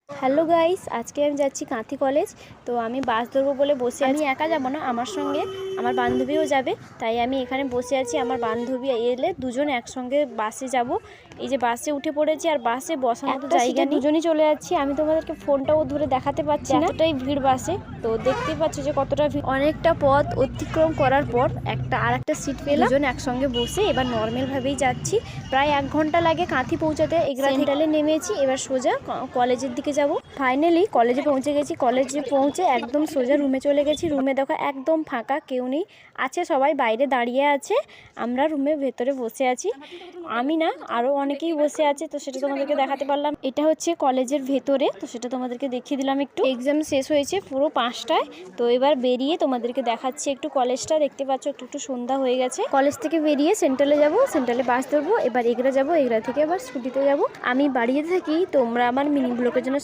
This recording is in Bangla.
হ্যালো গাইস, আজকে আমি যাচ্ছি কাঁথি কলেজ। তো আমি বাস ধরবো বলে বসে আছি। আমি একা যাব না, আমার সঙ্গে আমার বান্ধবীও যাবে। তাই আমি এখানে বসে আছি, আমার বান্ধবী এলে দুজন একসঙ্গে বাসে যাব। এই যে বাসে উঠে পড়েছি, আর বাসে বসার মতো জায়গা নেই, দুজনই চলে যাচ্ছি। আমি তোমাদেরকে ফোনটাও ধরে দেখাতে পাচ্ছি না, এতটাই ভিড় বাসে। তো দেখতেই পাচ্ছ যে কতটা ভিড়। অনেকটা পথ অতিক্রম করার পর আর একটা সিট পেলাম, দুজন একসঙ্গে বসে এবার নর্মাল ভাবেই যাচ্ছি। প্রায় 1 ঘন্টা লাগে কাঁথি পৌঁছাতে। এগরা সেন্টারে নেমেছি, এবার সোজা কলেজের দিকে যাব। ফাইনালি কলেজে পৌঁছে গেছি। কলেজে পৌঁছে একদম সোজা রুমে চলে গেছি। রুমে দেখো একদম ফাঁকা, কেউ নেই, আছে সবাই বাইরে দাঁড়িয়ে আছে। আমরা রুমের ভেতরে বসে আছি, আমি না আরও অনেকেই বসে আছে। তো সেটা তোমাদেরকে দেখাতে পারলাম। এটা হচ্ছে কলেজের ভেতরে, তো সেটা তোমাদেরকে দেখিয়ে দিলাম একটু। এক্সাম শেষ হয়েছে পুরো 5টায়। তো এবার বেরিয়ে তোমাদেরকে দেখাচ্ছি একটু কলেজটা। দেখতে পাচ্ছ একটু সন্ধ্যা হয়ে গেছে। কলেজ থেকে বেরিয়ে সেন্ট্রালে যাব, সেন্ট্রালে বাস ধরবো। এবার এগরা যাব, এগরা থেকে আবার স্কুটিতে যাব। আমি বাড়িতে থাকি, তোমরা আমার মিনি ব্লগের জন্য